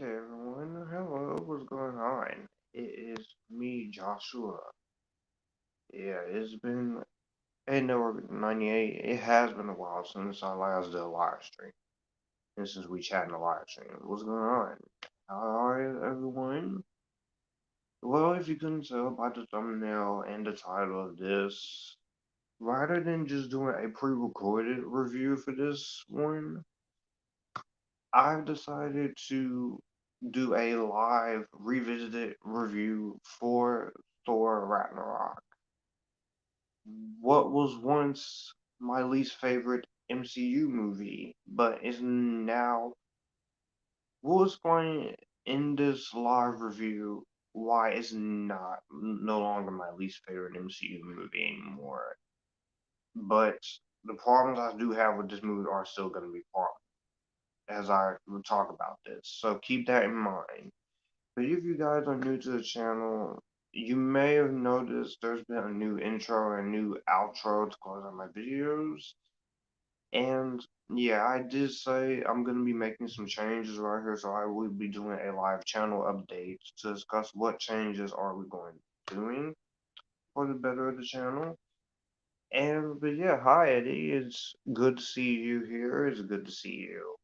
Okay, everyone. Hello, what's going on? It is me, Joshua. Yeah, it's been hey Network 98. It has been a while since I last did a live stream. And since we chat in the live stream. What's going on? How are you, everyone? Well, if you couldn't tell by the thumbnail and the title of this, rather than just doing a pre-recorded review for this one, I've decided to do a live revisited review for Thor Ragnarok. What was once my least favorite MCU movie, but is now, we'll explain in this live review why it's not no longer my least favorite MCU movie anymore. But the problems I do have with this movie are still going to be problems as I will talk about this. So keep that in mind. But if you guys are new to the channel, you may have noticed there's been a new intro and a new outro to close out my videos. And yeah, I did say I'm going to be making some changes right here, so I will be doing a live channel update to discuss what changes are we going to be doing for the better of the channel. And but yeah, hi Eddie, it's good to see you here. It's good to see you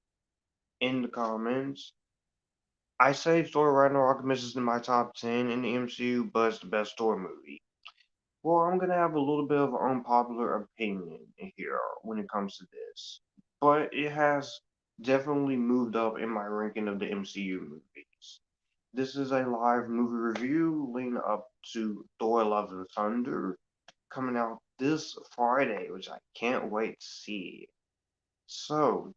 in the comments. I say Thor Ragnarok misses in my top 10 in the MCU, but it's the best Thor movie. Well, I'm gonna have a little bit of an unpopular opinion here when it comes to this, but it has definitely moved up in my ranking of the MCU movies. This is a live movie review leading up to Thor Love and Thunder coming out this Friday, which I can't wait to see. So,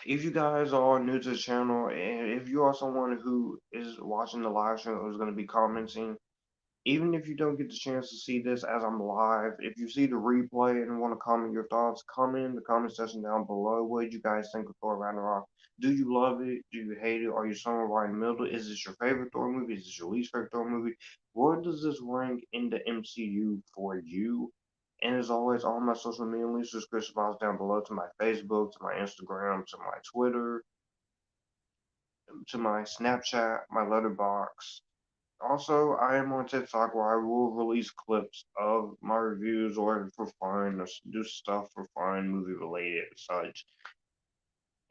if you guys are new to the channel, and if you are someone who is watching the live stream who's going to be commenting, even if you don't get the chance to see this as I'm live, if you see the replay and want to comment your thoughts, comment in the comment section down below. What did you guys think of Thor Ragnarok? Do you love it? Do you hate it? Are you somewhere right in the middle? Is this your favorite Thor movie? Is this your least favorite Thor movie? Where does this rank in the MCU for you? And as always, all my social media links, description box down below to my Facebook, to my Instagram, to my Twitter, to my Snapchat, my letterbox. Also, I am on TikTok where I will release clips of my reviews or for fun, or do stuff for fun, movie related and such.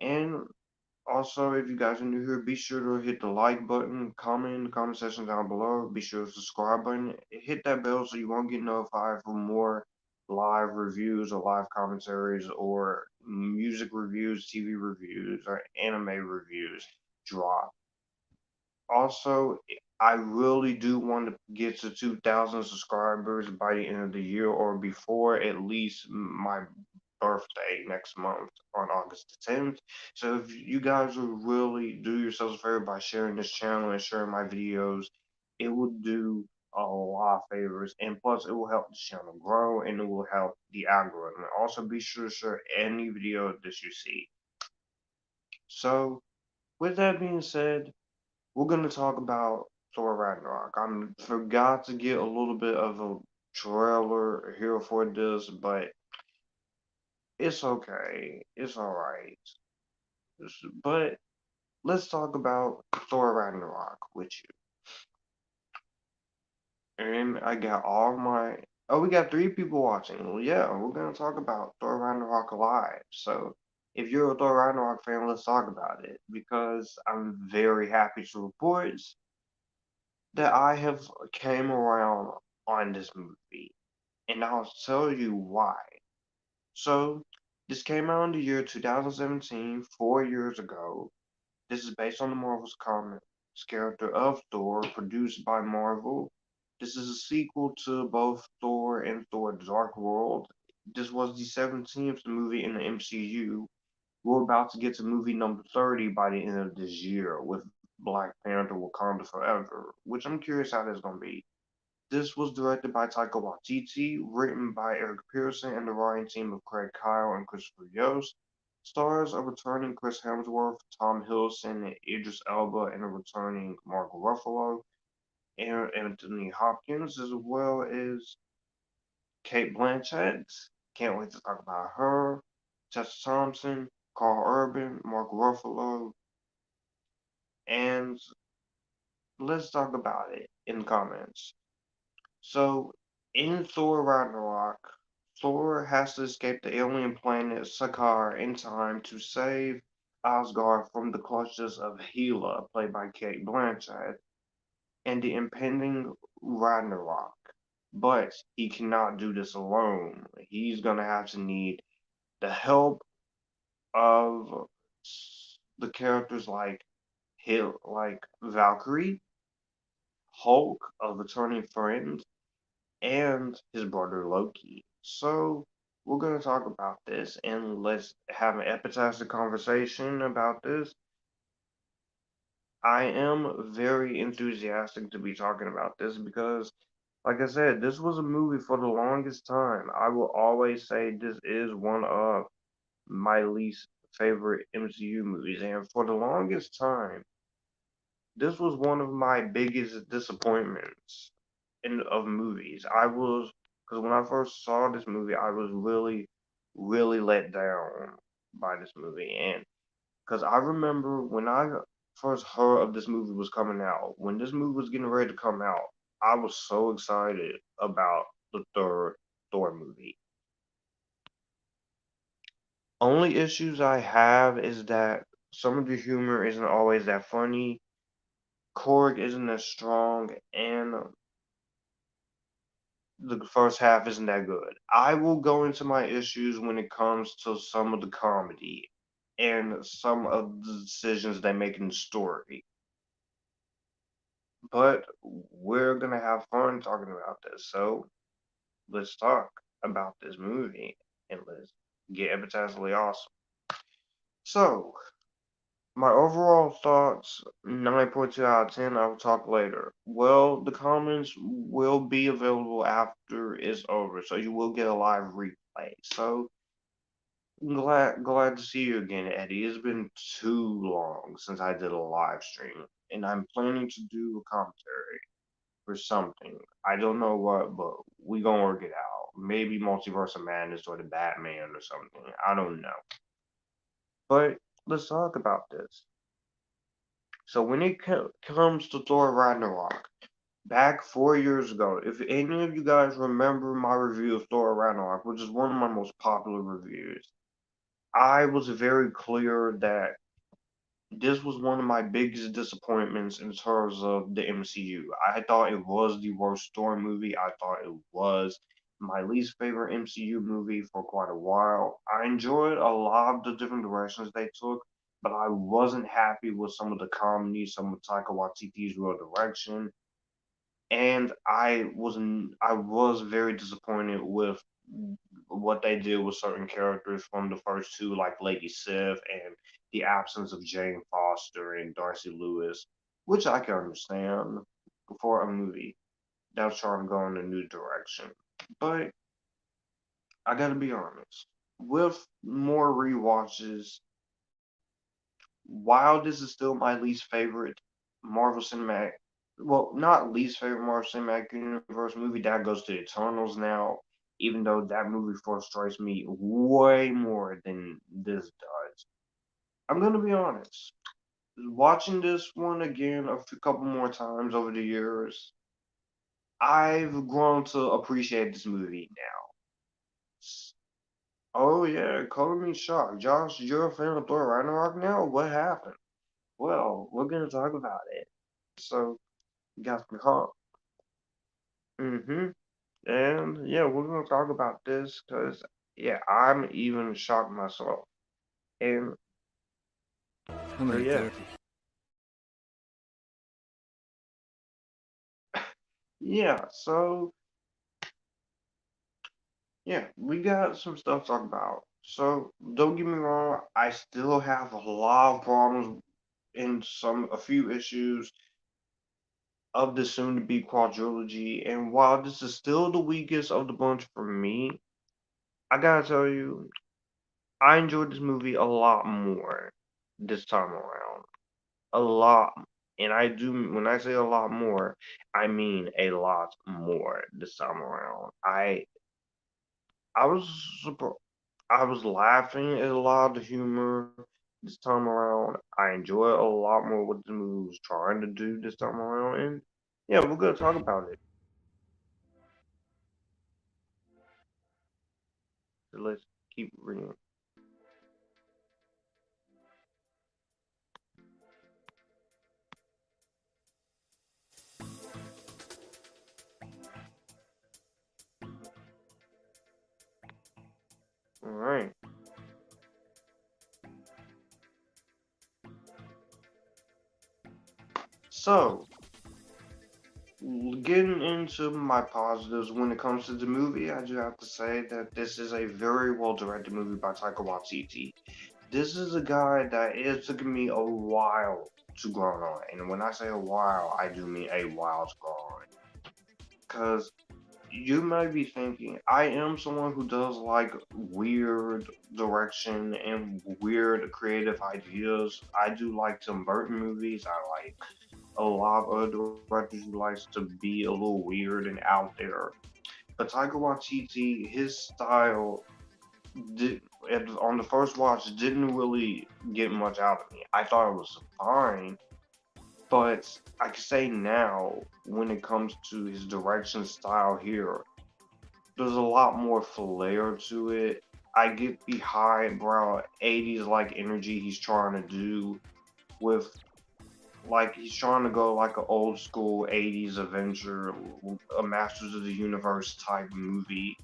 And also, if you guys are new here, be sure to hit the like button, comment in the comment section down below. Be sure to subscribe button, hit that bell so you won't get notified for more live reviews or live commentaries or music reviews, TV reviews, or anime reviews drop. Also, I really do want to get to 2,000 subscribers by the end of the year or before at least my birthday next month on August the 10th. So if you guys would really do yourselves a favor by sharing this channel and sharing my videos, it will do a lot of favors, and plus it will help the channel grow and it will help the algorithm. Also, be sure to share any video that you see. So with that being said, we're gonna talk about Thor Ragnarok. I forgot to get a little bit of a trailer here for this, but it's okay. It's alright. But let's talk about Thor Ragnarok with you. And I got all my. Oh, we got 3 people watching. Well, yeah, we're gonna talk about Thor Ragnarok live. So if you're a Thor Ragnarok fan, let's talk about it because I'm very happy to report that I have came around on this movie, and I'll tell you why. So, this came out in the year 2017, 4 years ago. This is based on the Marvel's comics character of Thor, produced by Marvel. This is a sequel to both Thor and Thor Dark World. This was the 17th movie in the MCU. We're about to get to movie number 30 by the end of this year with Black Panther Wakanda Forever, which I'm curious how that's going to be. This was directed by Taika Waititi, written by Eric Pearson and the writing team of Craig Kyle and Christopher Yost. Stars a returning Chris Hemsworth, Tom Hiddleston, Idris Elba, and a returning Mark Ruffalo, and Anthony Hopkins, as well as Kate Blanchett. Can't wait to talk about her. Tessa Thompson, Carl Urban, Mark Ruffalo, and let's talk about it in the comments. So, in Thor Ragnarok, Thor has to escape the alien planet Sakaar in time to save Asgard from the clutches of Hela, played by Kate Blanchett, and the impending Ragnarok. But he cannot do this alone. He's gonna have to need the help of the characters like Valkyrie, Hulk, a returning friend, and his brother Loki. So we're gonna talk about this and let's have an epitastic conversation about this. I am very enthusiastic to be talking about this because, like I said, this was a movie for the longest time. I will always say this is one of my least favorite MCU movies, and for the longest time, this was one of my biggest disappointments of movies. I was because when I first saw this movie, I was really, really let down by this movie, and because I remember when I first heard of this movie was coming out, when this movie was getting ready to come out, I was so excited about the third Thor movie. Only issues I have is that some of the humor isn't always that funny. Korg isn't as strong, and the first half isn't that good. I will go into my issues when it comes to some of the comedy and some of the decisions they make in the story. But we're gonna have fun talking about this. So let's talk about this movie and let's get epitastically awesome. So my overall thoughts, 9.2 out of 10, I'll talk later. Well, the comments will be available after it's over, so you will get a live replay. So glad to see you again, Eddie. It's been too long since I did a live stream, and I'm planning to do a commentary for something. I don't know what, but we gonna work it out. Maybe Multiverse of Madness or the Batman or something. I don't know. But let's talk about this. So when it comes to Thor Ragnarok, back 4 years ago, if any of you guys remember my review of Thor Ragnarok, which is one of my most popular reviews, I was very clear that this was one of my biggest disappointments in terms of the MCU. I thought it was the worst Thor movie. I thought it was my least favorite MCU movie for quite a while. I enjoyed a lot of the different directions they took, but I wasn't happy with some of the comedy, some of Taika Waititi's real direction, and I was very disappointed with what they did with certain characters from the first two, like Lady Sif and the absence of Jane Foster and Darcy Lewis, which I can understand for a movie that was trying to go in a new direction. But I gotta be honest, with more rewatches, while this is still my least favorite Marvel Cinematic, well, not least favorite Marvel Cinematic Universe movie, that goes to Eternals now, even though that movie frustrates me way more than this does. I'm gonna be honest. Watching this one again couple more times over the years, I've grown to appreciate this movie now. Oh yeah, color me shocked. Josh, you're a fan of Thor Ragnarok now? What happened? Well, we're gonna talk about it. So, you got some call. Mm-hmm. And yeah, we're gonna talk about this because yeah, I'm even shocked myself. And How so many yeah, therapies? yeah. So yeah, we got some stuff to talk about. So don't get me wrong, I still have a lot of problems in a few issues of the soon to be quadrilogy. And while this is still the weakest of the bunch for me, I gotta tell you, I enjoyed this movie a lot more this time around. A lot. And I do, when I say a lot more, I mean a lot more this time around. I was I was laughing at a lot of the humor. this time around. I enjoy it a lot more what the movie was trying to do this time around, and yeah, we're gonna talk about it. So let's keep reading. All right. So, getting into my positives when it comes to the movie, I do have to say that this is a very well directed movie by Taika Waititi. This is a guy that it took me a while to grow on, and when I say a while, I do mean a while to grow on. Because you may be thinking, I am someone who does like weird direction and weird creative ideas. I do like Tim Burton movies. I like a lot of directors who likes to be a little weird and out there. But Taika Waititi, his style did on the first watch didn't really get much out of me. I thought it was fine, but I can say now when it comes to his direction style here, there's a lot more flair to it. I get the highbrow 80s like energy he's trying to do with like he's trying to go like an old school 80s Avenger, a Masters of the Universe type movie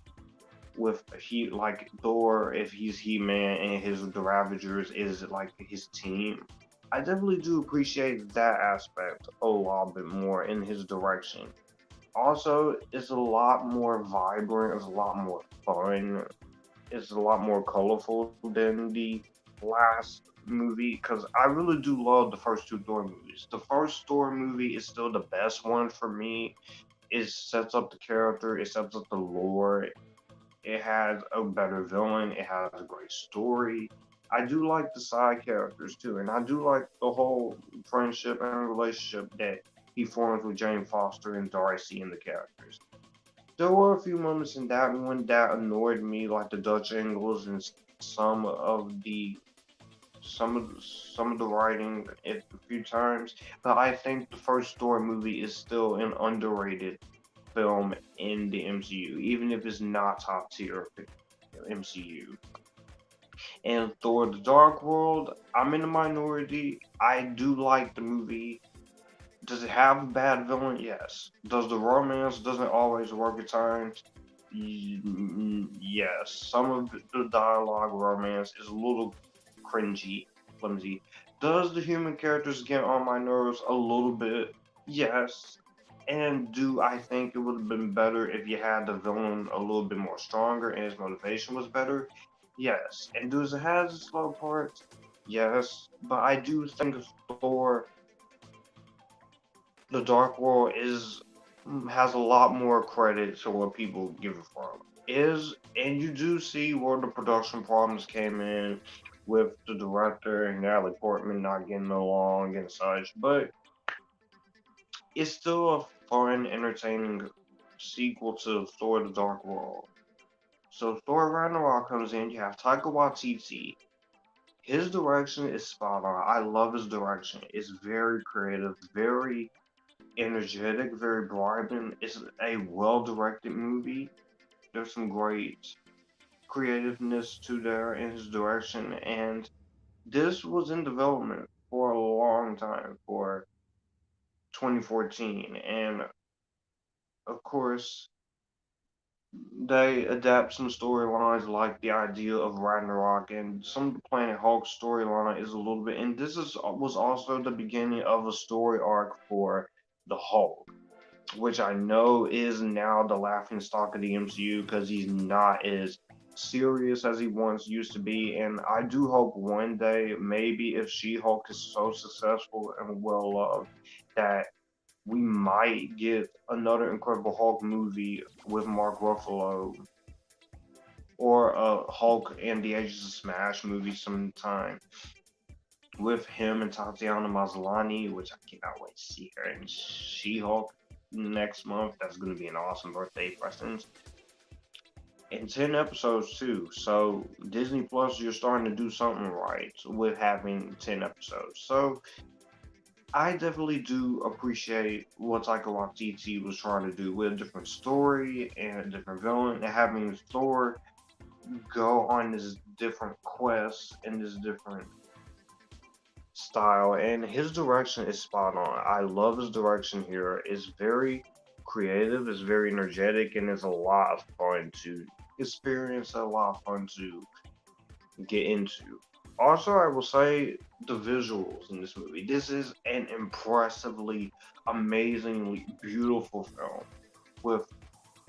with he like Thor if he's He-Man and his the Ravagers is like his team. I definitely do appreciate that aspect a lot bit more in his direction. Also, it's a lot more vibrant, it's a lot more fun, it's a lot more colorful than the last movie because I really do love the first two Thor movies. The first Thor movie is still the best one for me. It sets up the character, it sets up the lore, it has a better villain, it has a great story. I do like the side characters too, and I do like the whole friendship and relationship that he forms with Jane Foster and Darcy and the characters. There were a few moments in that one that annoyed me, like the Dutch angles and some of the writing a few times. But I think the first Thor movie is still an underrated film in the MCU, even if it's not top tier MCU. And Thor: The Dark World, I'm in the minority. I do like the movie. Does it have a bad villain? Yes. Does the romance doesn't always work at times? Yes. Some of the dialogue romance is a little cringy, flimsy. Does the human characters get on my nerves a little bit? Yes. And do I think it would have been better if you had the villain a little bit more stronger and his motivation was better? Yes. And does it have its slow parts? Yes. But I do think Thor the Dark World is has a lot more credit to what people give it from. Is and you do see where the production problems came in with the director and Natalie Portman not getting along and such, but it's still a fun, entertaining sequel to Thor: The Dark World. So Thor Ragnarok comes in. You have Taika Waititi. His direction is spot on. I love his direction. It's very creative, very energetic, very bribing. It's a well directed movie. There's some great creativeness to there in his direction, and this was in development for a long time, for 2014, and of course they adapt some storylines like the idea of Ragnarok and some of the Planet Hulk storyline is a little bit, and this is was also the beginning of a story arc for the Hulk, which I know is now the laughing stock of the MCU because he's not as serious as he once used to be. And I do hope one day, maybe if She Hulk is so successful and well loved, that we might get another Incredible Hulk movie with Mark Ruffalo or a Hulk and the Agents of Smash movie sometime with him and Tatiana Maslany, which I cannot wait to see her in She Hulk next month. That's going to be an awesome birthday present. and 10 episodes too. So Disney Plus, you're starting to do something right with having 10 episodes. So I definitely do appreciate what Taika Waititi was trying to do with a different story and a different villain, and having Thor go on this different quest and this different style. And his direction is spot on. I love his direction here. It's very creative, it's very energetic, and it's a lot of fun to experience, a lot of fun to get into. Also, I will say the visuals in this movie. This is an impressively, amazingly beautiful film with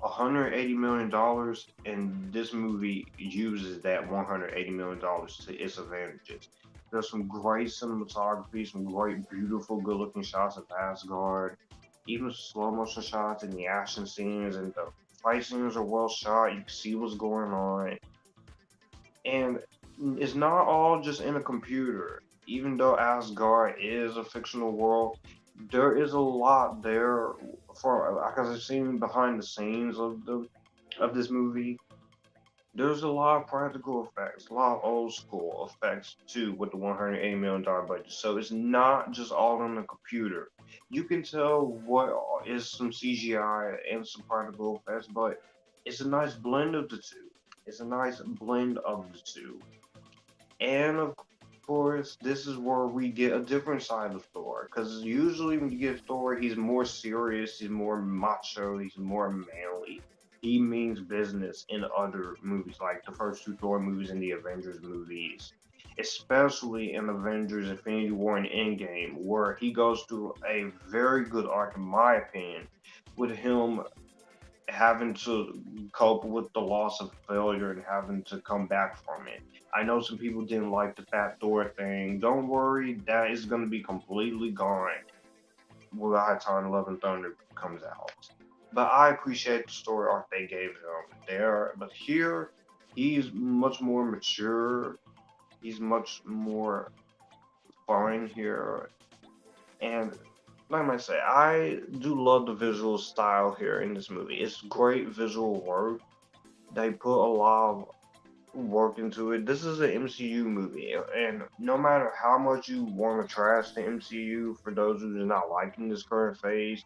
$180 million, and this movie uses that $180 million to its advantages. There's some great cinematography, some great, beautiful, good looking shots of Asgard, even slow motion shots in the action scenes, and the fight scenes are well shot. You can see what's going on, and it's not all just in a computer. Even though Asgard is a fictional world, there is a lot there for because I've seen behind the scenes of this movie. There's a lot of practical effects, a lot of old school effects too with the $180 million budget. So it's not just all on the computer. You can tell what is some CGI and some practical effects, but it's a nice blend of the two. It's a nice blend of the two. And of course, this is where we get a different side of Thor. Because usually when you get Thor, he's more serious, he's more macho, he's more manly. He means business in other movies, like the first two Thor movies and the Avengers movies. Especially in Avengers Infinity War and Endgame, where he goes through a very good arc, in my opinion, with him having to cope with the loss of failure and having to come back from it. I know some people didn't like the Fat Thor thing. Don't worry, that is going to be completely gone when High Time Love and Thunder comes out. But I appreciate the story arc they gave him there. But here, he's much more mature. He's much more fun here. And like I say, I do love the visual style here in this movie. It's great visual work. They put a lot of work into it. This is an MCU movie, and no matter how much you want to trash the MCU, for those who are not liking this current phase,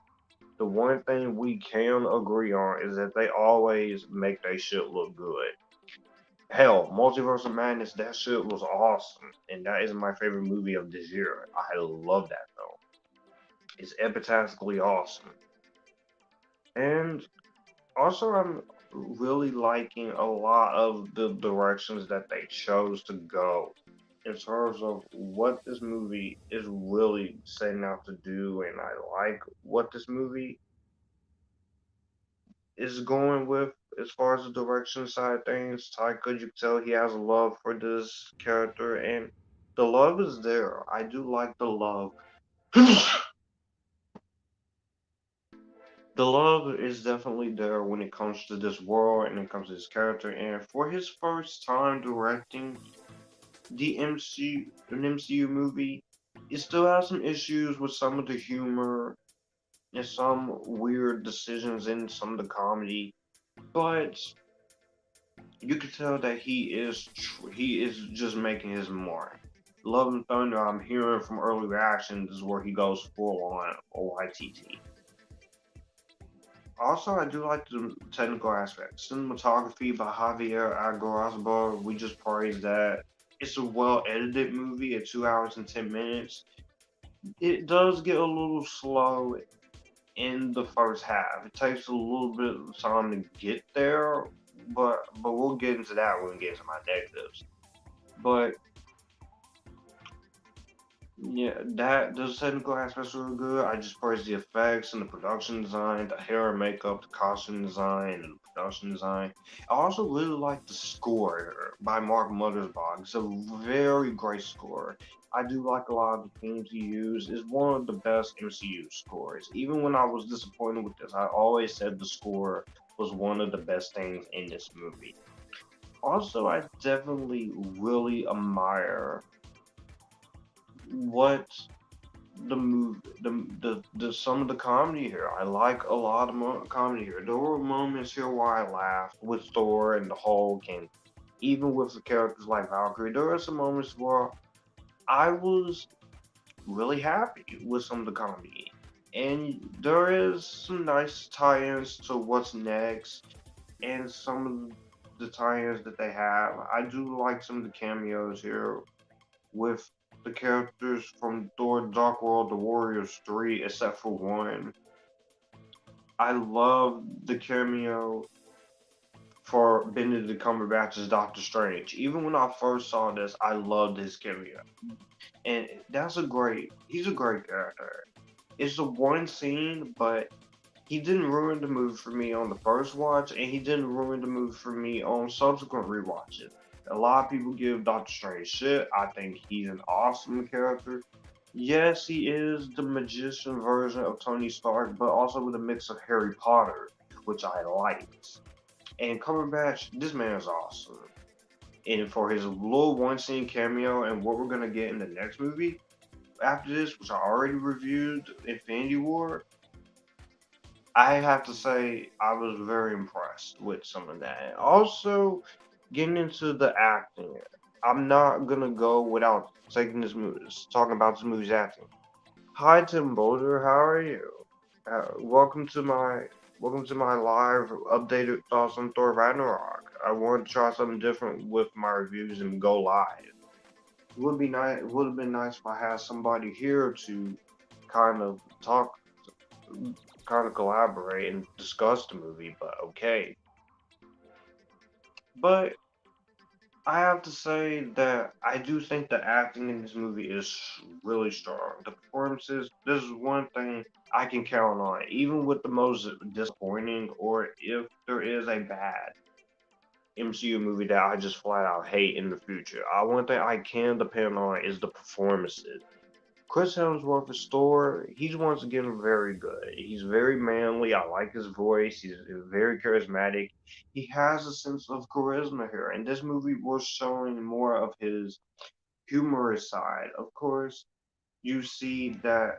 the one thing we can agree on is that they always make their shit look good. Hell, Multiverse of Madness, that shit was awesome, and that is my favorite movie of this year. I love that film. It's epictastically awesome. And also, I'm really liking a lot of the directions that they chose to go in terms of what this movie is really setting out to do, and I like what this movie is going with as far as the direction side of things. Taika, you can tell he has a love for this character, and the love is there. I do like the love. The love is definitely there when it comes to this world and it comes to this character. And for his first time directing an MCU movie, it still has some issues with some of the humor and some weird decisions in some of the comedy. But you can tell that he is just making his mark. Love and Thunder, I'm hearing from early reactions, is where he goes full on OITT. Also, I do like the technical aspects. Cinematography by Javier Aguirre, we just praised that. It's a well edited movie at 2 hours and 10 minutes. It does get a little slow in the first half. It takes a little bit of time to get there, but we'll get into that when we get to my negatives. But yeah, that those technical aspects were good. I just praise the effects and the production design, the hair and makeup, the costume design, and the production design. I also really like the score by Mark Mothersbaugh. It's a very great score. I do like a lot of the themes he used. It's one of the best MCU scores. Even when I was disappointed with this, I always said the score was one of the best things in this movie. Also, I definitely really admire what the move the some of the comedy here. I like a lot of comedy here. There were moments here where I laughed with Thor and the Hulk, and even with the characters like Valkyrie. There are some moments where I was really happy with some of the comedy, and there is some nice tie-ins to what's next, and some of the tie-ins that they have. I do like some of the cameos here with the characters from Thor Dark World, The Warriors 3, except for one. I love the cameo for Benedict Cumberbatch as Doctor Strange. Even when I first saw this, I loved his cameo. And he's a great character. It's the one scene, but he didn't ruin the movie for me on the first watch, and he didn't ruin the movie for me on subsequent rewatches. A lot of people give Doctor Strange shit. I think he's an awesome character. Yes, he is the magician version of Tony Stark, but also with a mix of Harry Potter, which I liked. And Cumberbatch, this man is awesome. And for his little one scene cameo and what we're gonna get in the next movie after this, which I already reviewed, Infinity War, I have to say I was very impressed with some of that. Also, getting into the acting, I'm not gonna go without taking talking about this movie's acting. Hi Tim Boulder, how are you? Welcome to my live updated thoughts on Thor Ragnarok. I want to try something different with my reviews and go live. It would be nice. It would have been nice if I had somebody here to kind of talk, kind of collaborate and discuss the movie. But okay. But I have to say that I do think the acting in this movie is really strong. The performances, this is one thing I can count on, even with the most disappointing or if there is a bad MCU movie that I just flat out hate in the future. One thing I can depend on is the performances. Chris Hemsworth is Thor. He's once again very good. He's very manly. I like his voice. He's very charismatic. He has a sense of charisma here, and this movie was showing more of his humorous side. Of course, you see that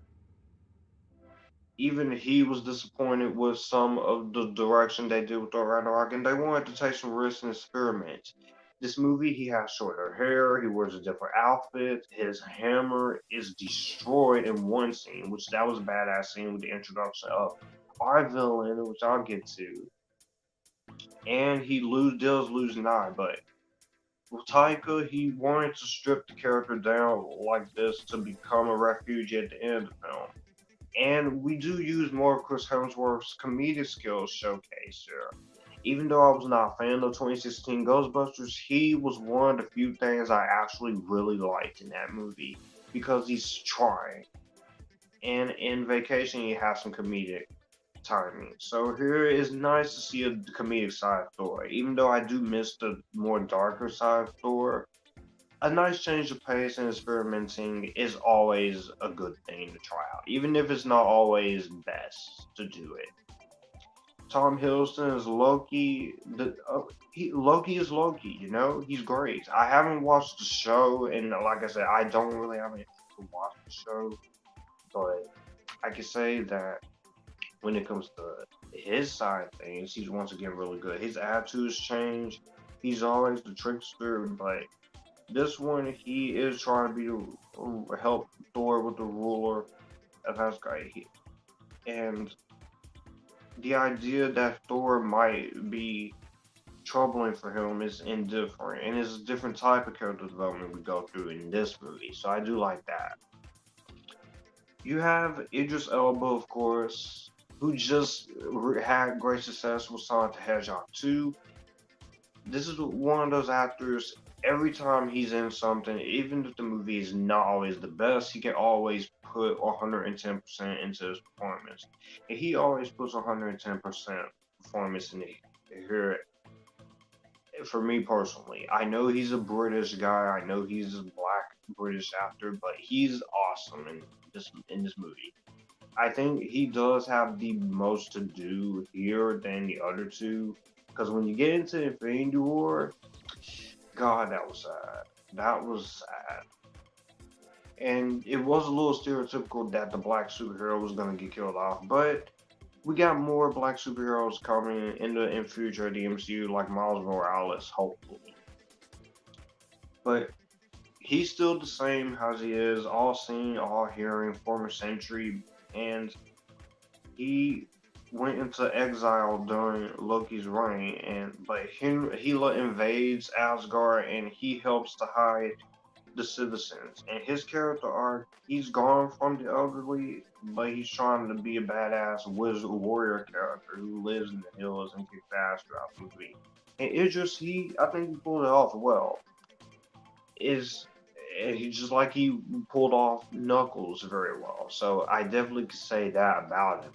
even he was disappointed with some of the direction they did with Thor Ragnarok, and they wanted to take some risks and experiment. This movie, he has shorter hair, he wears a different outfit, his hammer is destroyed in one scene, which that was a badass scene with the introduction of our villain, which I'll get to. And does lose an eye, but with Taika, he wanted to strip the character down like this to become a refuge at the end of the film. And we do use more of Chris Hemsworth's comedic skills showcased here. Even though I was not a fan of 2016 Ghostbusters, he was one of the few things I actually really liked in that movie because he's trying. And in Vacation, he has some comedic timing. So here is nice to see a comedic side of Thor. Even though I do miss the more darker side of Thor, a nice change of pace and experimenting is always a good thing to try out, even if it's not always best to do it. Tom Hiddleston is Loki. Loki is Loki. You know, he's great. I haven't watched the show, and like I said, I don't really have any to watch the show, but I can say that when it comes to his side of things, he's once again really good. His attitudes change. He's always the trickster, but this one, he is trying to be help Thor with the ruler of Asgard, and the idea that Thor might be troubling for him is indifferent, and it's a different type of character development we go through in this movie. So I do like that. You have Idris Elba, of course, who just had great success with Sonic the Hedgehog 2. This is one of those actors. Every time he's in something, even if the movie is not always the best, he can always put 110% into his performance. And he always puts 110% performance in it here for me personally. I know he's a British guy, I know he's a black British actor, but he's awesome in this movie. I think he does have the most to do here than the other two. Because when you get into Infinity War, God, that was sad. That was sad. And it was a little stereotypical that the black superhero was gonna get killed off, but we got more black superheroes coming in future of the MCU, like Miles Morales, hopefully. But he's still the same as he is, all seeing, all hearing, former Sentry, and he went into exile during Loki's reign, and but Hela invades Asgard, and he helps to hide the citizens. And his character arc, he's gone from the elderly, but he's trying to be a badass wizard warrior character who lives in the hills and kicks ass throughout the movie. And Idris, I think he pulled it off well. Is he just like he pulled off Knuckles very well. So I definitely could say that about him.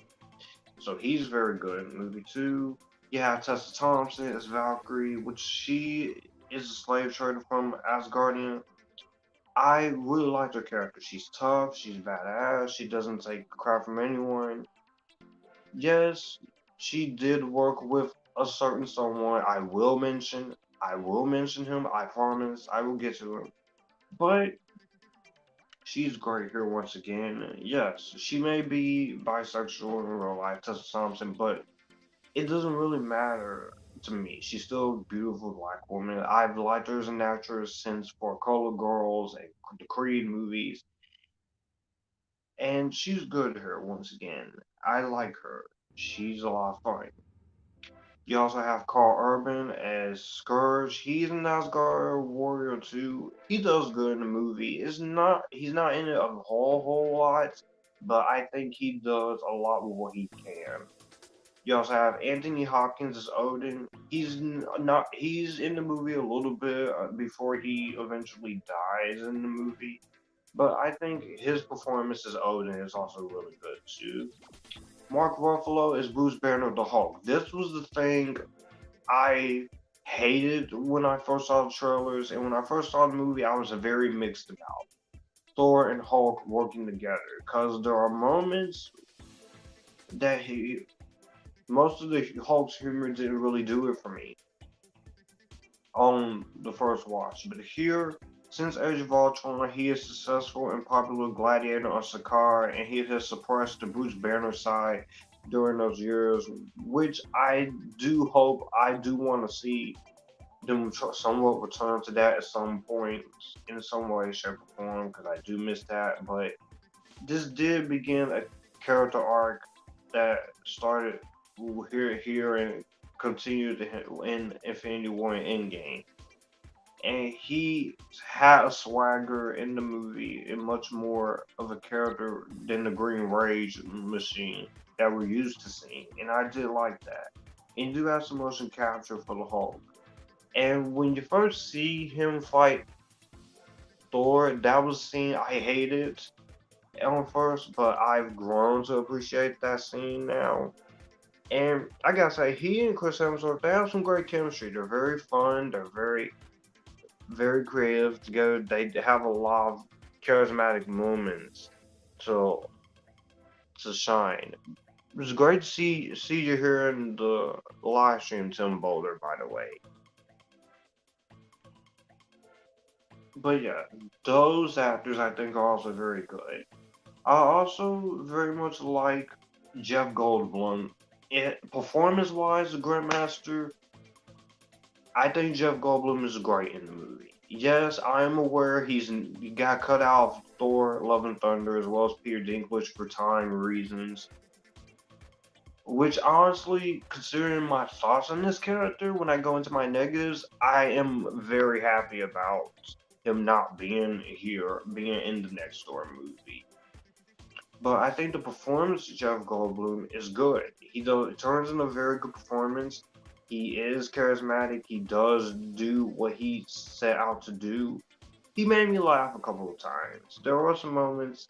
So he's very good in movie two. Yeah, Tessa Thompson as Valkyrie, which she is a slave trader from Asgardian. I really liked her character. She's tough, she's badass, she doesn't take crap from anyone. Yes, she did work with a certain someone. I will mention him. I promise. I will get to him. But she's great here once again. Yes, she may be bisexual in real life, Tessa Thompson, but it doesn't really matter to me. She's still a beautiful black woman. I've liked her as an actress since For Color Girls and the Creed movies, and she's good here once again. I like her. She's a lot of fun. You also have Carl Urban as Scourge. He's an Asgard warrior too. He does good in the movie. He's not in it a whole lot, but I think he does a lot with what he can. You also have Anthony Hopkins as Odin. He's in the movie a little bit before he eventually dies in the movie, but I think his performance as Odin is also really good too. Mark Ruffalo is Bruce Banner the Hulk. This was the thing I hated when I first saw the trailers, and when I first saw the movie, I was very mixed about Thor and Hulk working together because there are moments that most of the Hulk's humor didn't really do it for me on the first watch, but here, since Age of Ultron, he is successful and popular gladiator on Sakaar, and he has suppressed the Bruce Banner side during those years, which I do want to see them somewhat return to that at some point in some way, shape, or form, because I do miss that. But this did begin a character arc that started here and continued in Infinity War and Endgame. And he had a swagger in the movie and much more of a character than the Green Rage machine that we're used to seeing. And I did like that. And you do have some motion capture for the Hulk. And when you first see him fight Thor, that was a scene I hated at first, but I've grown to appreciate that scene now. And I gotta say, he and Chris Hemsworth, they have some great chemistry. They're very fun. They're very creative together. They have a lot of charismatic moments to shine. It was great to see you here in the live stream, Tim Boulder, by the way. But yeah, those actors I think are also very good. I also very much like Jeff Goldblum. Performance wise, the Grandmaster, I think Jeff Goldblum is great in the movie. Yes, I am aware he got cut out of Thor: Love and Thunder as well as Peter Dinklage for time reasons. Which honestly, considering my thoughts on this character, when I go into my negatives, I am very happy about him not being here, being in the next Thor movie. But I think the performance of Jeff Goldblum is good. It turns in a very good performance. He is charismatic. He does do what he set out to do. He made me laugh a couple of times. There were some moments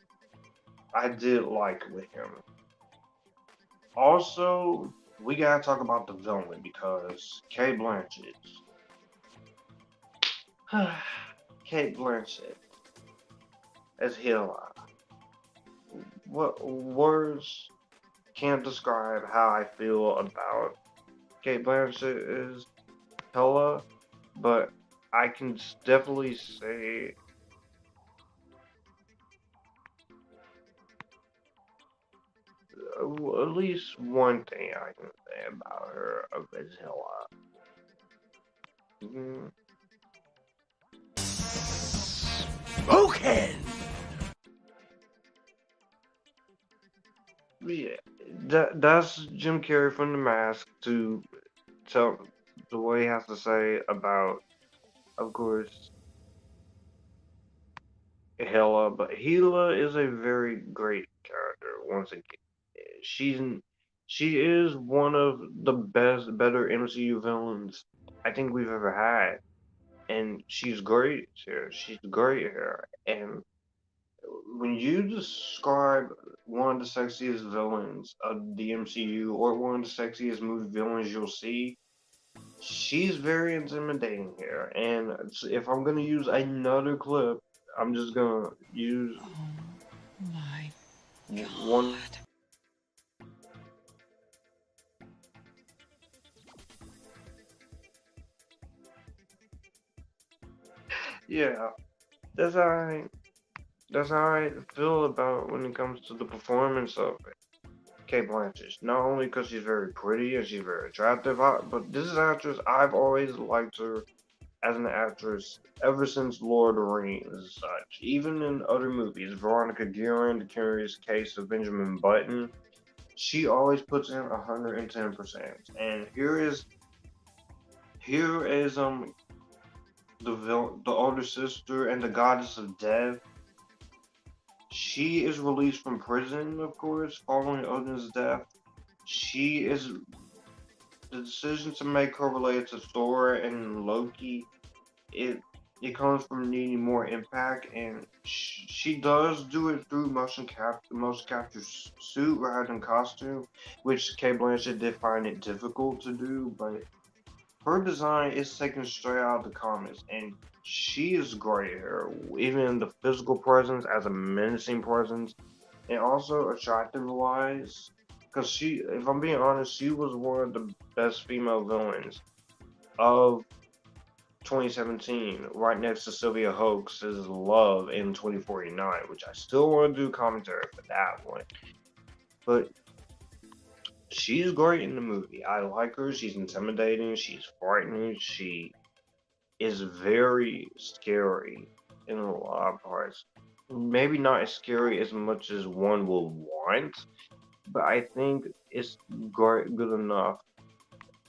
I did like with him. Also, we gotta talk about the villain because Kate Blanchett. Kate Blanchett as Hela. What words can't describe how I feel about Kate Blanchett is Hela, but I can definitely say at least one thing I can say about her is Hela. Mm, Spoken! yeah, that's Jim Carrey from The Mask to tell the way he has to say about, of course, Hela, but Hela is a very great character. Once again, she's she is one of the better MCU villains I think we've ever had, and she's great here. She's great here, and when you describe one of the sexiest villains of the MCU or one of the sexiest movie villains you'll see, she's very intimidating here. And if I'm gonna use another clip, I'm just gonna use My one. God. Yeah, that's how I that's how I feel about when it comes to the performance of Kate Blanchett. Not only because she's very pretty and she's very attractive, but this is actress I've always liked her as an actress ever since Lord of the Rings and such. Even in other movies, Veronica Guerin, The Curious Case of Benjamin Button, she always puts in 110%. And here is the older sister and the goddess of death. She is released from prison, of course, following Odin's death. She is the decision to make her related to Thor and Loki. It it comes from needing more impact, and she does do it through motion capture suit rather than costume, which Kate Blanchett did find it difficult to do, but her design is taken straight out of the comics, and she is great here. Even the physical presence as a menacing presence, and also attractive wise. Because she, if I'm being honest, she was one of the best female villains of 2017, right next to Sylvia Hoex's Love in 2049, which I still want to do commentary for that one. But she's great in the movie. I like her. She's intimidating. She's frightening. She is very scary in a lot of parts. Maybe not as scary as much as one will want, but I think it's great, good enough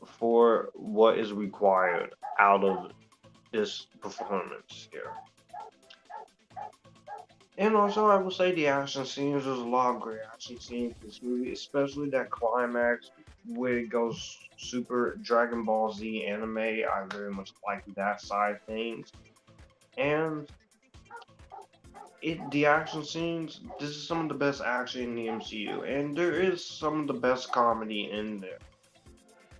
for what is required out of this performance here. And also, I will say the action scenes. There's a lot of great action scenes in this movie, especially that climax where it goes super Dragon Ball Z anime. I very much like that side of things. And the action scenes. This is some of the best action in the MCU, and there is some of the best comedy in there.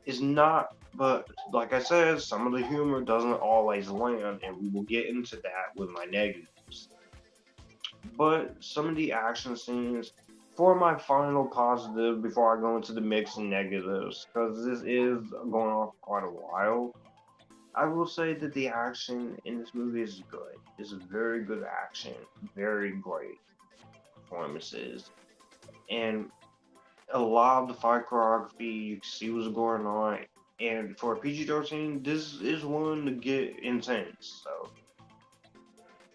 It's not, but like I said, some of the humor doesn't always land, and we will get into that with my negatives. But some of the action scenes, for my final positive before I go into the mix and negatives, because this is going on for quite a while, I will say that the action in this movie is good. It's very good action, very great performances, and a lot of the fight choreography, you can see what's going on. And for a PG-13, this is one to get intense. So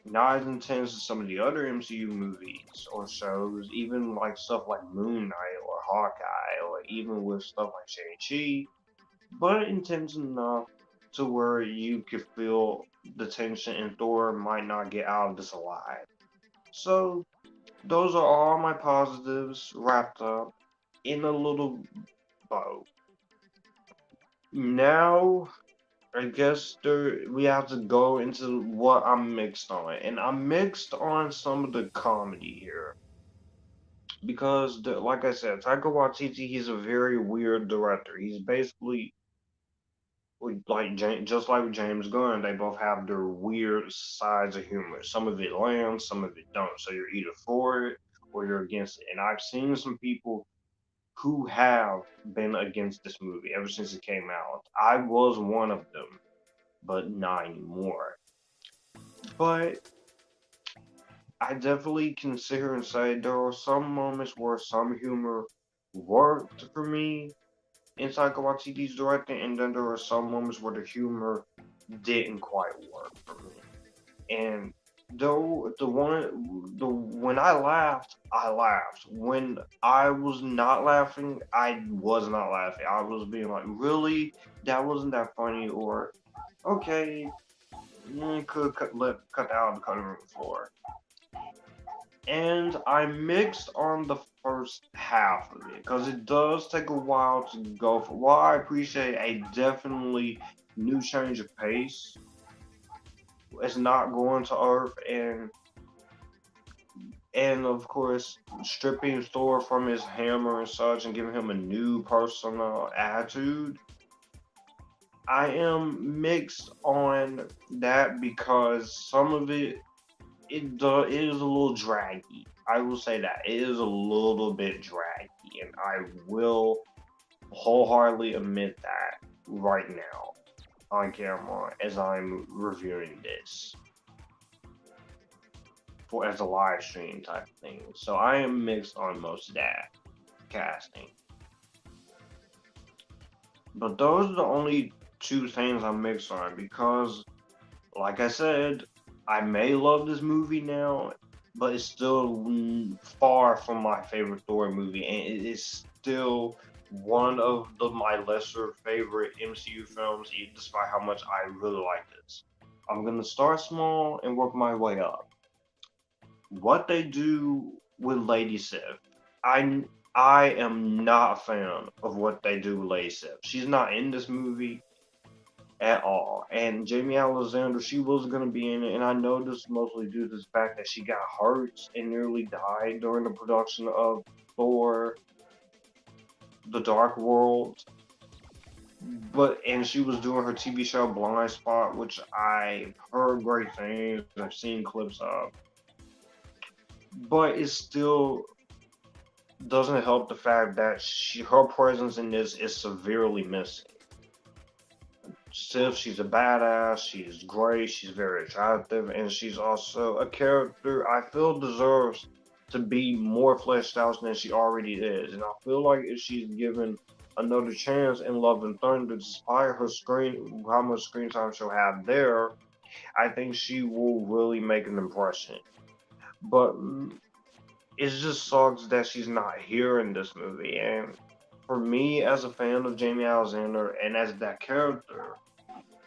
not as intense as some of the other MCU movies or shows, even like stuff like Moon Knight or Hawkeye, or even with stuff like Shang-Chi, but intense enough to where you could feel the tension and Thor might not get out of this alive. So those are all my positives wrapped up in a little bow. Now I guess we have to go into what I'm mixed on, and I'm mixed on some of the comedy here because, like I said, Taika Waititi, he's a very weird director. He's basically like just like James Gunn. They both have their weird sides of humor. Some of it lands, some of it don't. So you're either for it or you're against it. And I've seen some people who have been against this movie ever since it came out. I was one of them, but not anymore. But I definitely can sit here and say there are some moments where some humor worked for me in Taika Waititi's directing, and then there were some moments where the humor didn't quite work for me. And though the when I laughed, I laughed. When I was not laughing, I was not laughing. I was being like, really, that wasn't that funny, or okay, could cut that out of the cutting room floor. And I mixed on the first half of it because it does take a while to go. For while I appreciate a definitely new change of pace, it's not going to Earth, and of course stripping Thor from his hammer and such and giving him a new personal attitude. I am mixed on that because some of it is a little draggy. I will say that it is a little bit draggy, and I will wholeheartedly admit that right now on camera as I'm reviewing this for as a live stream type thing. So I am mixed on most of that casting. But those are the only two things I'm mixed on because, like I said, I may love this movie now, but it's still far from my favorite Thor movie, and it is still one of my lesser favorite MCU films, despite how much I really like this. I'm gonna start small and work my way up. What they do with Lady Sif, I I am not a fan of what they do with Lady Sif. She's not in this movie at all. And Jamie Alexander, she was gonna be in it, and I know this mostly due to the fact that she got hurt and nearly died during the production of Thor: The Dark World. And she was doing her TV show Blind Spot, which I've heard great things. I've seen clips of, but it still doesn't help the fact that her presence in this is severely missing. Sif, she's a badass, she's great, she's very attractive, and she's also a character I feel deserves to be more fleshed out than she already is. And I feel like if she's given another chance in Love and Thunder, despite how much screen time she'll have there, I think she will really make an impression. But it just sucks that she's not here in this movie. And for me, as a fan of Jamie Alexander and as that character,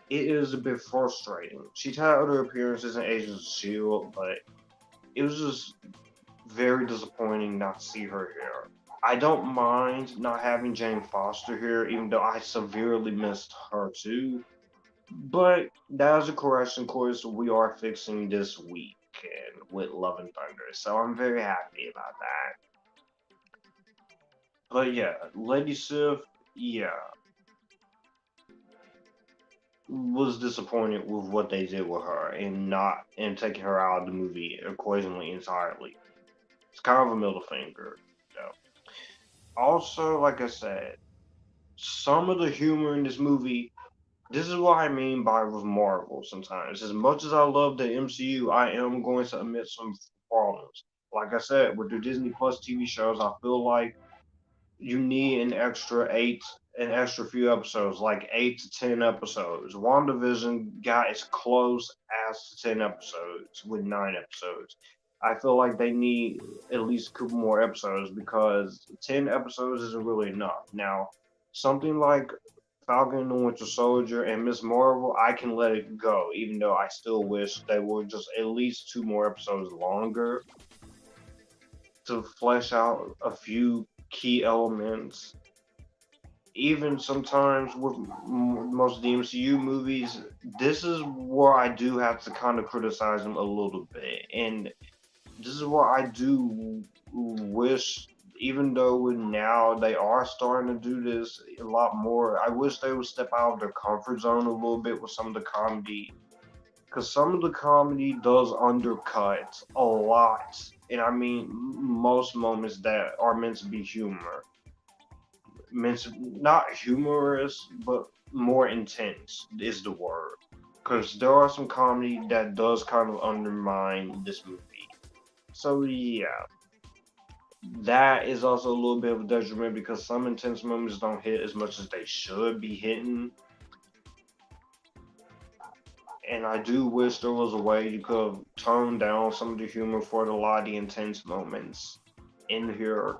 it is a bit frustrating. She's had other appearances in Agents of S.H.I.E.L.D., but it was just very disappointing not to see her here. I don't mind not having Jane Foster here, even though I severely missed her too. But that is a correction course we are fixing this week and with Love and Thunder, so I'm very happy about that. But yeah, Lady Sif, yeah, was disappointed with what they did with her and taking her out of the movie accordingly entirely. It's kind of a middle finger. So. Also, like I said, some of the humor in this movie. This is what I mean by with Marvel. Sometimes, as much as I love the MCU, I am going to admit some problems. Like I said, with the Disney Plus TV shows, I feel like you need an extra few episodes, like 8 to 10 episodes. WandaVision got as close as to 10 episodes with 9 episodes. I feel like they need at least a couple more episodes because 10 episodes isn't really enough. Now, something like Falcon and the Winter Soldier and Miss Marvel, I can let it go, even though I still wish they were just at least 2 more episodes longer to flesh out a few key elements. Even sometimes with most of the MCU movies, this is where I do have to kind of criticize them a little bit. And this is where I do wish, even though now they are starting to do this a lot more, I wish they would step out of their comfort zone a little bit with some of the comedy. Because some of the comedy does undercut a lot. And I mean, most moments that are meant to be humor not humorous, but more intense is the word. Because there are some comedy that does kind of undermine this movie. So yeah, that is also a little bit of a detriment because some intense moments don't hit as much as they should be hitting. And I do wish there was a way you could have toned down some of the humor for a lot of the intense moments in here,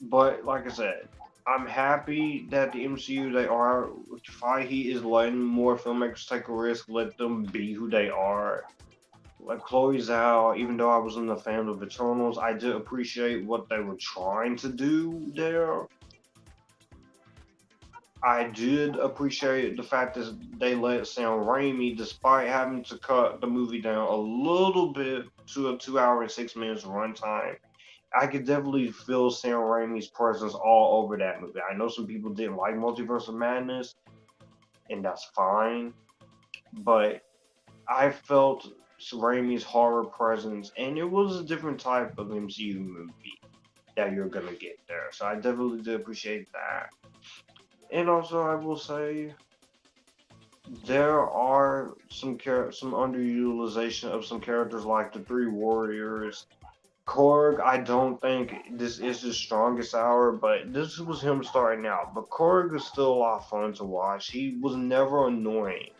but like I said, I'm happy that the MCU they are. Feige is letting more filmmakers take a risk, let them be who they are. Like Chloe Zhao, even though I wasn't a fan of Eternals, I did appreciate what they were trying to do there. I did appreciate the fact that they let Sam Raimi, despite having to cut the movie down a little bit to a 2 hour and 6 minutes runtime. I could definitely feel Sam Raimi's presence all over that movie. I know some people didn't like Multiverse of Madness, and that's fine, but I felt Raimi's horror presence, and it was a different type of MCU movie that you're gonna get there. So I definitely did appreciate that. And also, I will say there are some underutilization of some characters like the Three Warriors. Korg, I don't think this is his strongest hour, but this was him starting out. But Korg is still a lot of fun to watch. He was never annoying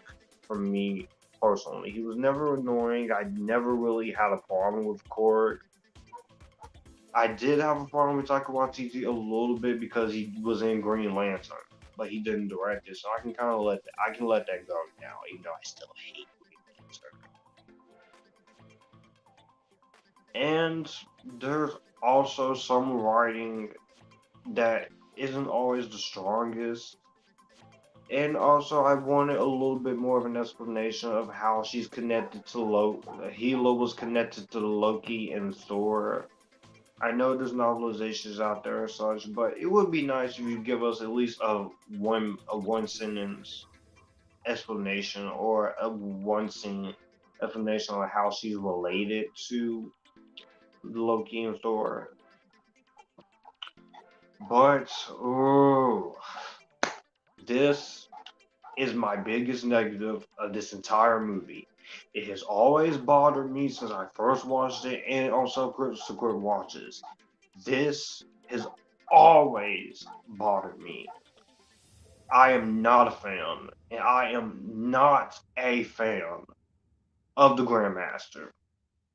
for me personally. He was never annoying. I never really had a problem with Korg. I did have a problem with Taika Waititi a little bit because he was in Green Lantern, but he didn't direct it, so I can kind of let that go now, even though I still hate Green Lantern. And there's also some writing that isn't always the strongest. And also, I wanted a little bit more of an explanation of how she's connected to Loki. Hela was connected to Loki and Thor. I know there's novelizations out there and such, but it would be nice if you give us at least a one sentence explanation or a one scene explanation on how she's related to Loki and Thor. But this is my biggest negative of this entire movie. It has always bothered me since I first watched it and on subsequent watches. This has always bothered me. I am not a fan, and I am not a fan of the Grandmaster.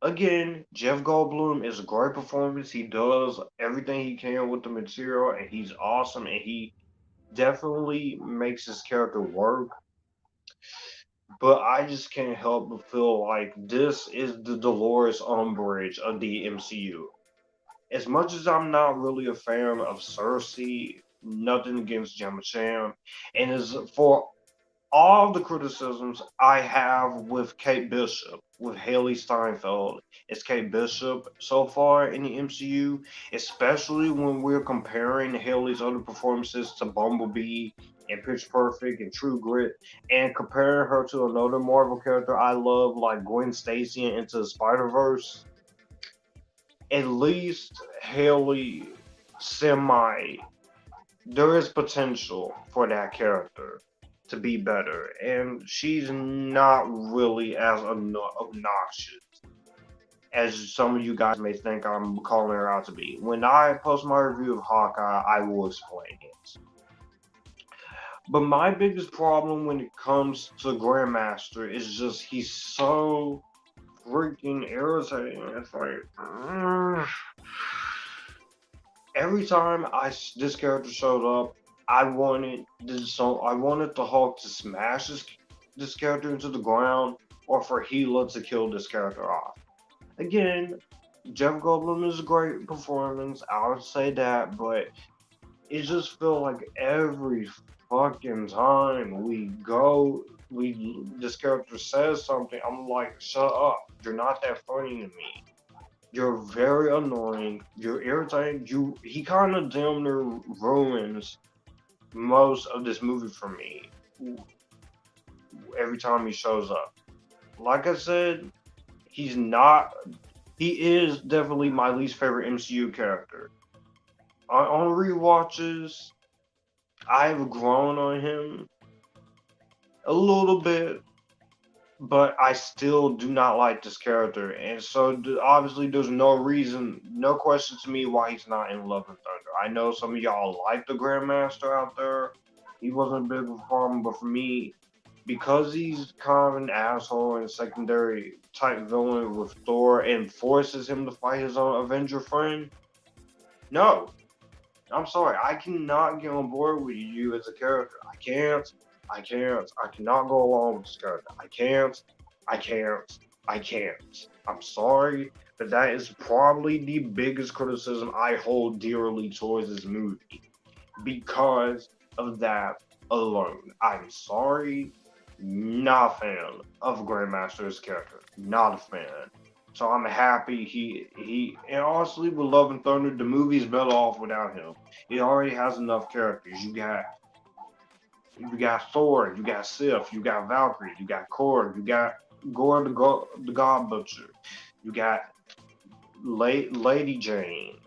Again, Jeff Goldblum is a great performance. He does everything he can with the material, and he's awesome, and he definitely makes his character work. But I just can't help but feel like this is the Dolores Umbridge of the MCU. As much as I'm not really a fan of Cersei, nothing against Gemma Chan, and as for all the criticisms I have with Kate Bishop, with Haley Steinfeld as Kate Bishop so far in the MCU, especially when we're comparing Haley's other performances to Bumblebee and Pitch Perfect and True Grit, and comparing her to another Marvel character I love like Gwen Stacy in Into the Spider-Verse, at least Haley semi there is potential for that character to be better, and she's not really as obnoxious as some of you guys may think I'm calling her out to be. When I post my review of Hawkeye, I will explain it. But my biggest problem when it comes to Grandmaster is just he's so freaking irritating. It's like, every time this character showed up, I wanted the Hulk to smash this character into the ground, or for Hela to kill this character off. Again, Jeff Goldblum is a great performance. I would say that, but it just feels like every fucking time this character says something, I'm like, shut up. You're not that funny to me. You're very annoying. You're irritating. He kind of damn near ruins most of this movie for me every time he shows up. Like I said, he's not. He is definitely my least favorite MCU character. On rewatches, I've grown on him a little bit, but I still do not like this character, and so obviously there's no reason, no question to me why he's not in Love and Thunder. I know some of y'all like the Grandmaster out there. He wasn't a big of a problem, but for me, because he's kind of an asshole and secondary type villain with Thor and forces him to fight his own Avenger friend, no, I'm sorry, I cannot get on board with you as a character. I can't. I can't. I cannot go along with this character. I can't. I can't. I can't. I'm sorry, but that is probably the biggest criticism I hold dearly towards this movie because of that alone. I'm sorry, not a fan of Grandmaster's character. Not a fan. So I'm happy and honestly with Love and Thunder, the movie's better off without him. It already has enough characters. You got Thor, you got Sif, you got Valkyrie, you got Korg, you got Gore the God Butcher, you got Lady Jane,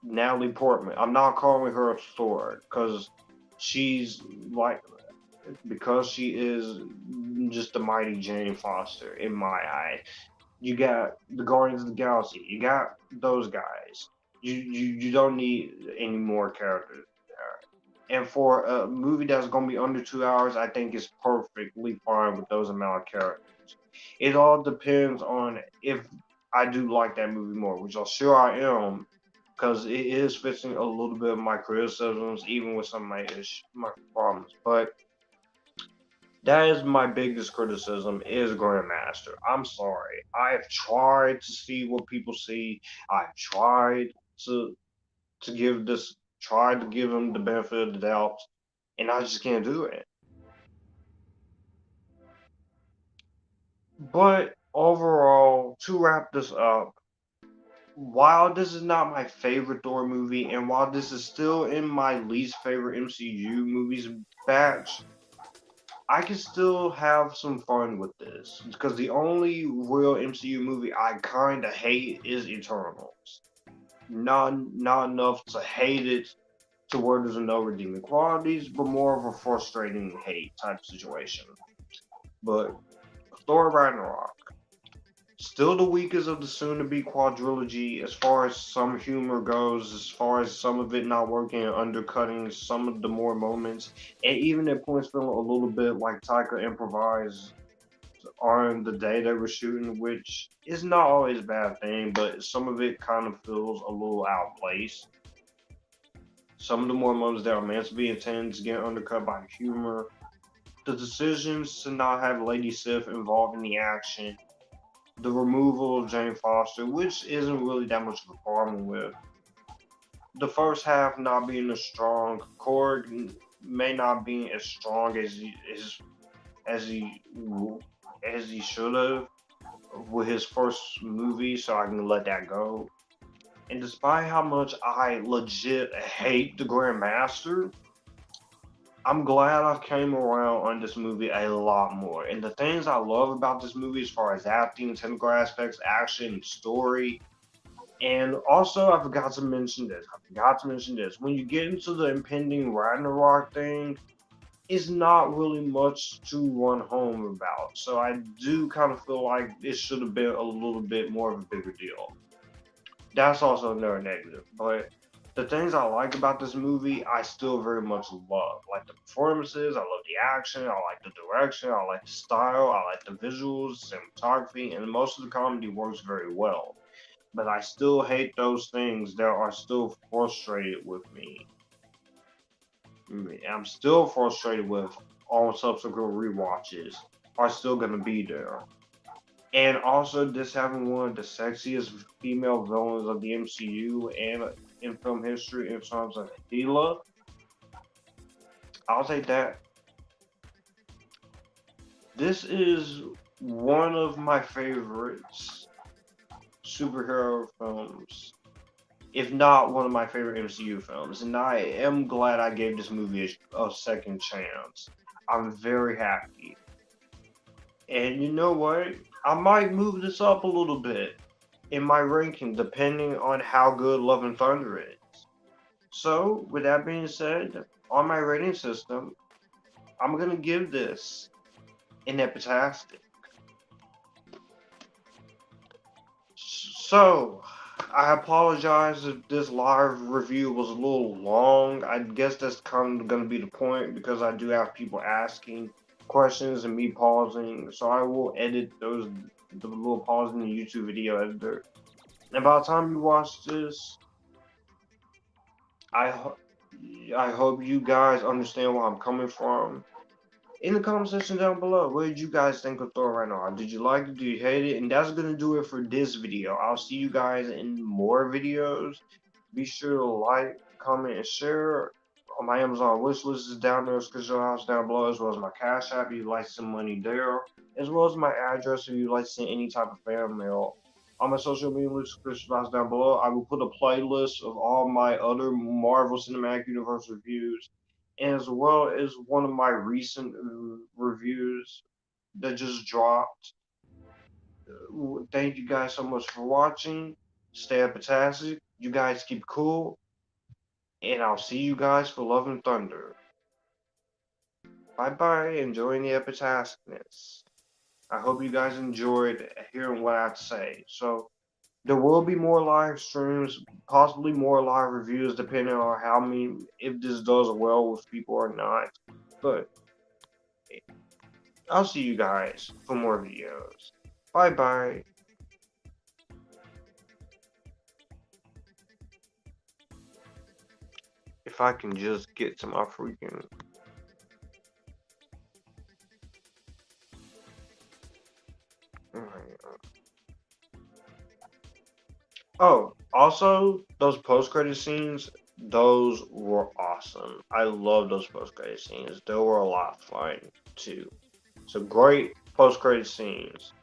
Natalie Portman. I'm not calling her Thor she's like because she is just the mighty Jane Foster in my eye. You got the Guardians of the Galaxy. You got those guys. You don't need any more characters there. And for a movie that's gonna be under 2 hours, I think it's perfectly fine with those amount of characters. It all depends on if I do like that movie more, which I'm sure I am, because it is fixing a little bit of my criticisms, even with some of my problems. But that is my biggest criticism is Grandmaster. I'm sorry. I've tried to see what people see. I've tried to tried to give him the benefit of the doubt, and I just can't do it. But overall, to wrap this up, while this is not my favorite Thor movie, and while this is still in my least favorite MCU movies batch, I can still have some fun with this because the only real MCU movie I kind of hate is Eternals. Not enough to hate it to where there's no redeeming qualities, but more of a frustrating hate type situation. But Thor Ragnarok, still the weakest of the soon-to-be quadrilogy as far as some humor goes, as far as some of it not working and undercutting some of the more moments, and even at points feeling a little bit like Taika improvised on the day they were shooting, which is not always a bad thing, but some of it kind of feels a little out of place. Some of the more moments that are meant to be intense get undercut by humor. The decisions to not have Lady Sif involved in the action, the removal of Jane Foster, which isn't really that much of a problem with. The first half not being as strong, Korg may not be as strong as he as he should have with his first movie, so I can let that go. And despite how much I legit hate the Grandmaster, I'm glad I came around on this movie a lot more. And the things I love about this movie, as far as acting, technical aspects, action, story, and also I forgot to mention this. I forgot to mention this. When you get into the impending Ragnarok thing, it's not really much to run home about. So I do kind of feel like it should have been a little bit more of a bigger deal. That's also another negative. But the things I like about this movie, I still very much love. Like the performances, I love the action, I like the direction, I like the style, I like the visuals, cinematography, and most of the comedy works very well. But I still hate those things that are still frustrated with me. I'm still frustrated with all subsequent rewatches are still gonna be there. And also, this having one of the sexiest female villains of the MCU and in film history in terms of Hela, I'll take that. This is one of my favorites superhero films, if not one of my favorite MCU films. And I am glad I gave this movie a second chance. I'm very happy. And you know what? I might move this up a little bit in my ranking depending on how good Love and Thunder is. So, with that being said, on my rating system, I'm gonna give this an Epictastic. So, I apologize if this live review was a little long. I guess that's kind of going to be the point because I do have people asking questions and me pausing. So I will edit the little pause in the YouTube video editor. And by the time you watch this, I ho I hope you guys understand where I'm coming from. In the comment section down below, what did you guys think of Thor Ragnarok? Did you like it? Did you hate it? And that's gonna do it for this video. I'll see you guys in more videos. Be sure to like, comment, and share. My Amazon wish list is down there, schedule house down below, as well as my Cash App if you'd like some money there, as well as my address if you'd like to send any type of fan mail. On my social media links, description box down below, I will put a playlist of all my other Marvel Cinematic Universe reviews, as well as one of my recent reviews that just dropped. Thank you guys so much for watching. Stay epitastic. You guys keep cool. And I'll see you guys for Love and Thunder. Bye bye. Enjoying the Epictasticness. I hope you guys enjoyed hearing what I have to say. So, there will be more live streams, possibly more live reviews, depending on how many, if this does well with people or not. But, I'll see you guys for more videos. Bye bye. If I can just get to my freaking... Oh, also, those post-credit scenes, those were awesome. I love those post-credit scenes. They were a lot of fun, too. So great post-credit scenes.